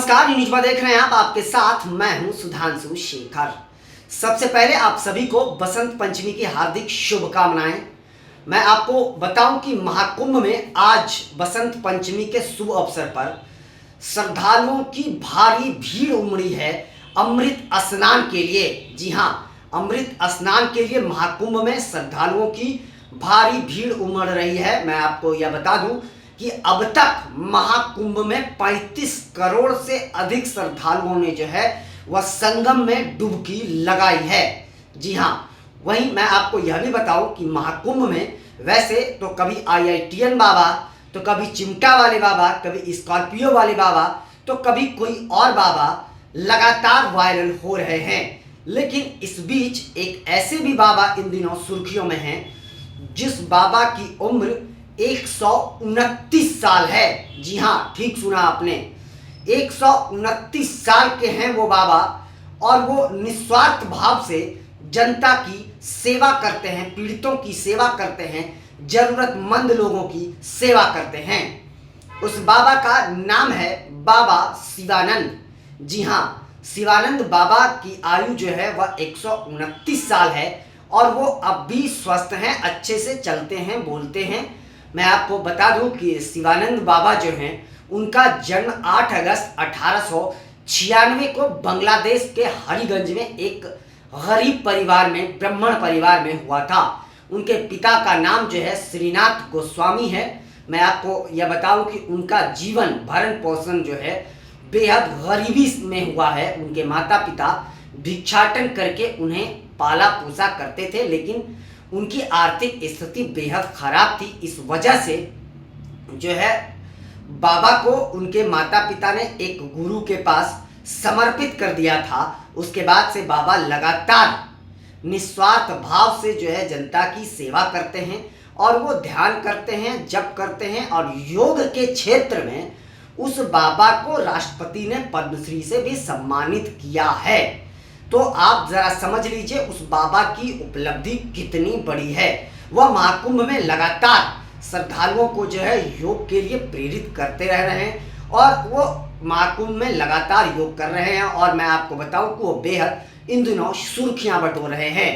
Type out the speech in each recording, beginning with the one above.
नमस्कार, न्यूज़ देख रहे हैं आप। आपके साथ मैं हूं सुधांशु शेखर। सबसे पहले आप सभी को बसंत पंचमी की हार्दिक शुभकामनाएं। मैं आपको बताऊं कि महाकुंभ में आज बसंत पंचमी के शुभ अवसर पर श्रद्धालुओं की भारी भीड़ उमड़ी है अमृत स्नान के लिए। जी हां, अमृत स्नान के लिए महाकुंभ में श्रद्धालुओं की भारी भीड़ उमड़ रही है। मैं आपको यह बता दूं कि अब तक महाकुंभ में 35 करोड़ से अधिक श्रद्धालुओं ने जो है वह संगम में डुबकी लगाई है। जी हाँ, वहीं मैं आपको यह भी बताऊं कि महाकुंभ में वैसे तो कभी IITN बाबा, तो कभी चिमटा वाले बाबा, कभी स्कॉर्पियो वाले बाबा, तो कभी कोई और बाबा लगातार वायरल हो रहे हैं। लेकिन इस बीच एक ऐसे भी बाबा इन दिनों सुर्खियों में हैं जिस बाबा की उम्र 129 साल है। जी हाँ, ठीक सुना आपने, 129 साल के हैं वो बाबा, और वो निस्वार्थ भाव से जनता की सेवा करते हैं, पीड़ितों की सेवा करते हैं, जरूरतमंद लोगों की सेवा करते हैं। उस बाबा का नाम है बाबा शिवानंद। जी हाँ, शिवानंद बाबा की आयु जो है वह 129 साल है और वो अब भी स्वस्थ हैं, अच्छे से चलते हैं, बोलते हैं। मैं आपको बता दूं कि शिवानंद बाबा जो हैं उनका जन्म 8 अगस्त 1896 को बांग्लादेश के हरिगंज में एक गरीब परिवार में, ब्राह्मण परिवार में हुआ था। उनके पिता का नाम जो है श्रीनाथ गोस्वामी है। मैं आपको यह बताऊं कि उनका जीवन भरण पोषण जो है बेहद गरीबी में हुआ है। उनके माता पिता भिक्षाटन करके उन्हें पाला पोसा करते थे, लेकिन उनकी आर्थिक स्थिति बेहद खराब थी। इस वजह से जो है बाबा को उनके माता पिता ने एक गुरु के पास समर्पित कर दिया था। उसके बाद से बाबा लगातार निस्वार्थ भाव से जो है जनता की सेवा करते हैं और वो ध्यान करते हैं, जप करते हैं, और योग के क्षेत्र में उस बाबा को राष्ट्रपति ने पद्मश्री से भी सम्मानित किया है। तो आप जरा समझ लीजिए उस बाबा की उपलब्धि कितनी बड़ी है। वह महाकुंभ में लगातार श्रद्धालुओं को जो है योग के लिए प्रेरित करते रह रहे हैं और वो महाकुंभ में लगातार योग कर रहे हैं। और मैं आपको बताऊं कि वो बेहद इन दिनों सुर्खियां बटोर रहे हैं।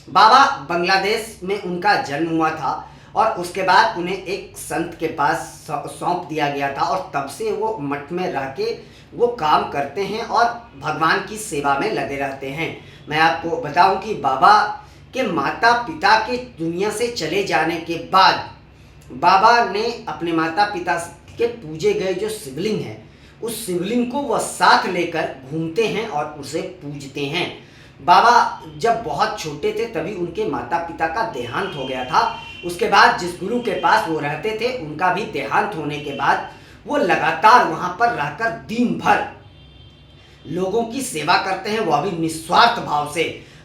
बाबा बांग्लादेश में उनका जन्म हुआ था और उसके बाद उन्हें एक संत के पास सौंप दिया गया था और तब से वो मठ में रह के वो काम करते हैं और भगवान की सेवा में लगे रहते हैं। मैं आपको बताऊं कि बाबा के माता पिता के दुनिया से चले जाने के बाद बाबा ने अपने माता पिता के पूजे गए जो शिवलिंग है, उस शिवलिंग को वह साथ लेकर घूमते हैं और उसे पूजते हैं। बाबा जब बहुत छोटे थे तभी उनके माता पिता का देहांत हो गया था। उसके बाद जिस गुरु के पास वो रहते थे उनका भी देहांत होने के बाद वो लगातार वहां पर रहकर दिन भर लोगों की सेवा करते हैं, वह भी निस्वार्थ भाव से।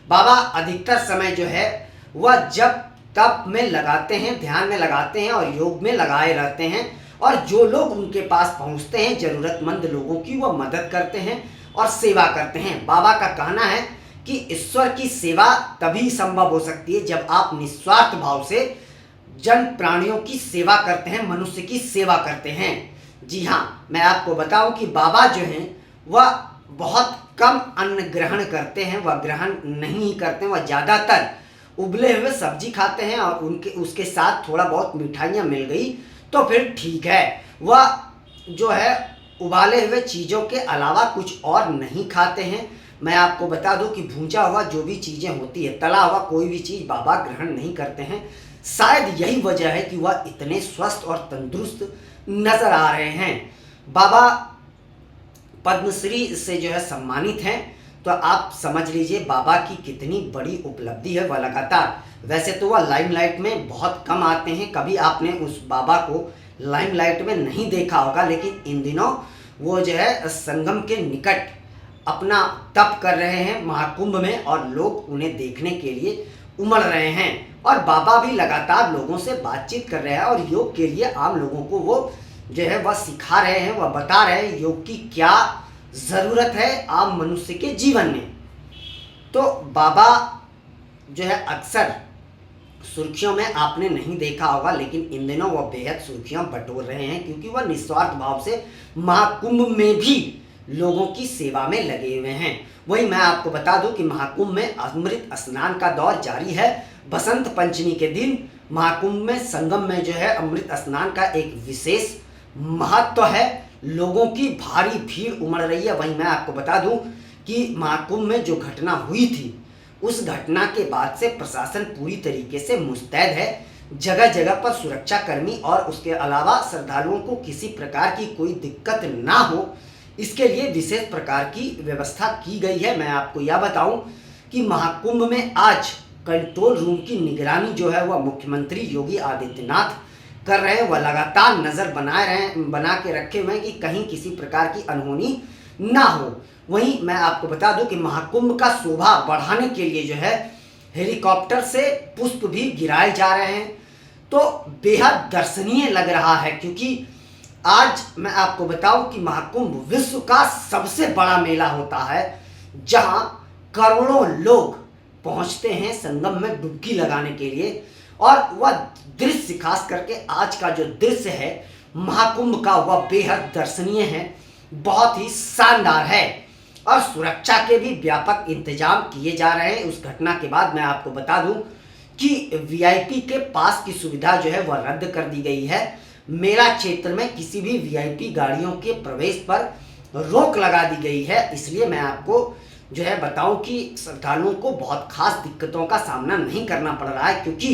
बाबा अधिकतर समय जो है वह जब तप में लगाते हैं, ध्यान में लगाते हैं और योग में लगाए रहते हैं, और जो लोग उनके पास पहुंचते हैं जरूरतमंद लोगों की वह मदद करते हैं और सेवा करते हैं। बाबा का कहना है कि ईश्वर की सेवा तभी संभव हो सकती है जब आप निस्वार्थ भाव से जन प्राणियों की सेवा करते हैं, मनुष्य की सेवा करते हैं। जी हाँ, मैं आपको बताऊं कि बाबा जो हैं वह बहुत कम अन्न ग्रहण करते हैं, वह ग्रहण नहीं करते हैं। वह ज़्यादातर उबले हुए सब्जी खाते हैं और उसके साथ थोड़ा बहुत मिठाइयाँ मिल गई तो फिर ठीक है। वह जो है उबाले हुए चीज़ों के अलावा कुछ और नहीं खाते हैं। मैं आपको बता दूं कि भूंजा हुआ जो भी चीज़ें होती है, तला हुआ कोई भी चीज़ बाबा ग्रहण नहीं करते हैं। शायद यही वजह है कि वह इतने स्वस्थ और तंदुरुस्त नजर आ रहे हैं। बाबा पद्मश्री से जो है सम्मानित हैं, तो आप समझ लीजिए बाबा की कितनी बड़ी उपलब्धि है। वह लगातार, वैसे तो वह लाइमलाइट में बहुत कम आते हैं, कभी आपने उस बाबा को लाइमलाइट में नहीं देखा होगा, लेकिन इन दिनों वो जो है संगम के निकट अपना तप कर रहे हैं महाकुंभ में और लोग उन्हें देखने के लिए उमड़ रहे हैं। और बाबा भी लगातार लोगों से बातचीत कर रहे हैं और योग के लिए आम लोगों को वो जो है वह सिखा रहे हैं, वह बता रहे हैं योग की क्या ज़रूरत है आम मनुष्य के जीवन में। तो बाबा जो है अक्सर सुर्खियों में आपने नहीं देखा होगा, लेकिन इन दिनों वह बेहद सुर्खियां बटोर रहे हैं क्योंकि वह निस्वार्थ भाव से महाकुंभ में भी लोगों की सेवा में लगे हुए हैं। वहीं मैं आपको बता दूं कि महाकुंभ में अमृत स्नान का दौर जारी है। बसंत पंचमी के दिन महाकुंभ में संगम में जो है अमृत स्नान का एक विशेष महत्व है। लोगों की भारी भीड़ उमड़ रही है। वहीं मैं आपको बता दूं कि महाकुंभ में जो घटना हुई थी, उस घटना के बाद से प्रशासन पूरी तरीके से मुस्तैद है। जगह जगह पर सुरक्षा कर्मी और उसके अलावा श्रद्धालुओं को किसी प्रकार की कोई दिक्कत ना हो, इसके लिए विशेष प्रकार की व्यवस्था की गई है। मैं आपको यह बताऊं कि महाकुंभ में आज कंट्रोल रूम की निगरानी जो है वह मुख्यमंत्री योगी आदित्यनाथ कर रहे हैं। वह लगातार नज़र बना के रखे हुए हैं कि कहीं किसी प्रकार की अनहोनी ना हो। वहीं मैं आपको बता दूं कि महाकुंभ का शोभा बढ़ाने के लिए जो है हेलीकॉप्टर से पुष्प भी गिराए जा रहे हैं। तो बेहद दर्शनीय लग रहा है, क्योंकि आज मैं आपको बताऊं कि महाकुंभ विश्व का सबसे बड़ा मेला होता है, जहां करोड़ों लोग पहुंचते हैं संगम में डुबकी लगाने के लिए। और वह दृश्य खास करके आज का जो दृश्य है महाकुंभ का, वह बेहद दर्शनीय है, बहुत ही शानदार है। और सुरक्षा के भी व्यापक इंतजाम किए जा रहे हैं। उस घटना के बाद मैं आपको बता दूं कि वीआईपी के पास की सुविधा जो है वह रद्द कर दी गई है। मेला क्षेत्र में किसी भी वीआईपी गाड़ियों के प्रवेश पर रोक लगा दी गई है। इसलिए मैं आपको जो है बताऊं कि श्रद्धालुओं को बहुत खास दिक्कतों का सामना नहीं करना पड़ रहा है, क्योंकि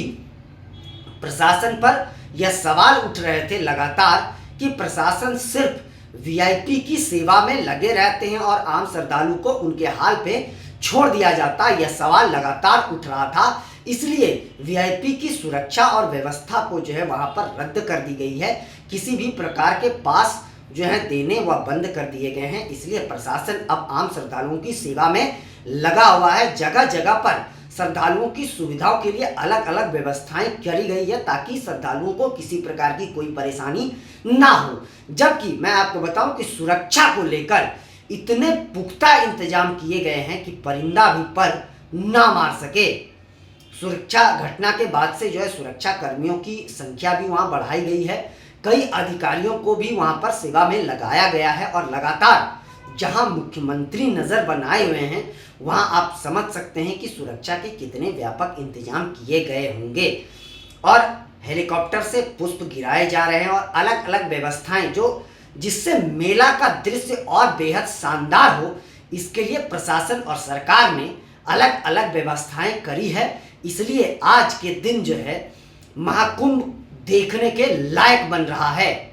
प्रशासन पर यह सवाल उठ रहे थे लगातार कि प्रशासन सिर्फ वीआईपी की सेवा में लगे रहते हैं और आम श्रद्धालु को उनके हाल पे छोड़ दिया जाता है। यह सवाल लगातार उठ रहा था। इसलिए वीआईपी की सुरक्षा और व्यवस्था को जो है वहां पर रद्द कर दी गई है। किसी भी प्रकार के पास जो है देने वह बंद कर दिए गए हैं। इसलिए प्रशासन अब आम श्रद्धालुओं की सेवा में लगा हुआ है। जगह जगह पर श्रद्धालुओं की सुविधाओं के लिए अलग अलग व्यवस्थाएं करी गई है, ताकि श्रद्धालुओं को किसी प्रकार की कोई परेशानी ना हो। जबकि मैं आपको बताऊं कि सुरक्षा को लेकर इतने पुख्ता इंतजाम किए गए हैं कि परिंदा भी पर ना मार सके। सुरक्षा घटना के बाद से जो है सुरक्षा कर्मियों की संख्या भी वहां बढ़ाई गई है। कई अधिकारियों को भी वहां पर सेवा में लगाया गया है और लगातार जहां मुख्यमंत्री नजर बनाए हुए हैं, वहां आप समझ सकते हैं कि सुरक्षा के कितने व्यापक इंतजाम किए गए होंगे। और हेलीकॉप्टर से पुष्प गिराए जा रहे हैं और अलग अलग व्यवस्थाएं जिससे मेला का दृश्य और बेहद शानदार हो, इसके लिए प्रशासन और सरकार ने अलग अलग व्यवस्थाएं करी है। इसलिए आज के दिन जो है महाकुंभ देखने के लायक बन रहा है।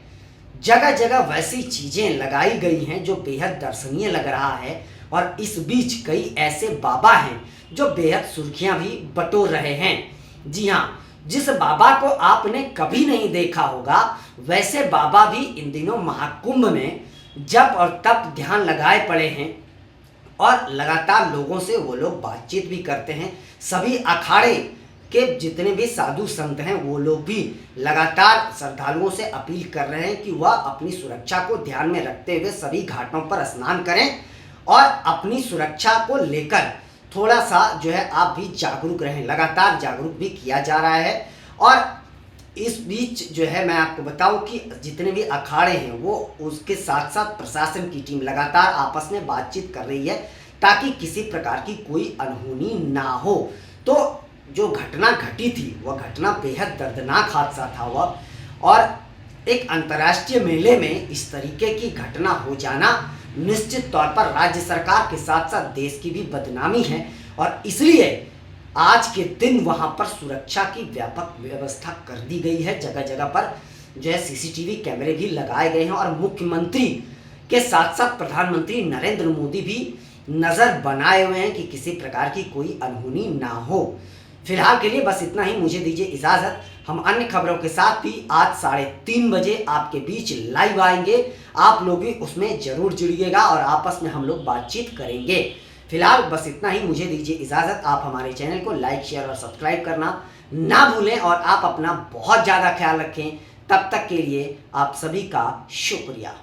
जगह जगह वैसी चीजें लगाई गई हैं जो बेहद दर्शनीय लग रहा है। और इस बीच कई ऐसे बाबा हैं जो बेहद सुर्खियां भी बटोर रहे हैं। जी हाँ, जिस बाबा को आपने कभी नहीं देखा होगा, वैसे बाबा भी इन दिनों महाकुंभ में जप और तप ध्यान लगाए पड़े हैं और लगातार लोगों से वो लोग बातचीत भी करते हैं। सभी अखाड़े के जितने भी साधु संत हैं वो लोग भी लगातार श्रद्धालुओं से अपील कर रहे हैं कि वह अपनी सुरक्षा को ध्यान में रखते हुए सभी घाटों पर स्नान करें और अपनी सुरक्षा को लेकर थोड़ा सा जो है आप भी जागरूक रहें। लगातार जागरूक भी किया जा रहा है। और इस बीच जो है मैं आपको बताऊं कि जितने भी अखाड़े हैं वो उसके साथ साथ प्रशासन की टीम लगातार आपस में बातचीत कर रही है, ताकि किसी प्रकार की कोई अनहोनी ना हो। तो जो घटना घटी थी वह घटना बेहद दर्दनाक हादसा था वह, और एक अंतर्राष्ट्रीय मेले में इस तरीके की घटना हो जाना निश्चित तौर पर राज्य सरकार के साथ साथ देश की भी बदनामी है। और इसलिए आज के दिन वहां पर सुरक्षा की व्यापक व्यवस्था कर दी गई है। जगह जगह पर जो है सीसीटीवी कैमरे भी लगाए गए हैं और मुख्यमंत्री के साथ साथ प्रधानमंत्री नरेंद्र मोदी भी नज़र बनाए हुए हैं कि किसी प्रकार की कोई अनहोनी ना हो। फिलहाल के लिए बस इतना ही, मुझे दीजिए इजाज़त। हम अन्य खबरों के साथ भी आज 3:30 बजे आपके बीच लाइव आएंगे। आप लोग भी उसमें जरूर जुड़िएगा और आपस में हम लोग बातचीत करेंगे। फिलहाल बस इतना ही, मुझे दीजिए इजाज़त। आप हमारे चैनल को लाइक, शेयर और सब्सक्राइब करना ना भूलें और आप अपना बहुत ज़्यादा ख्याल रखें। तब तक के लिए आप सभी का शुक्रिया।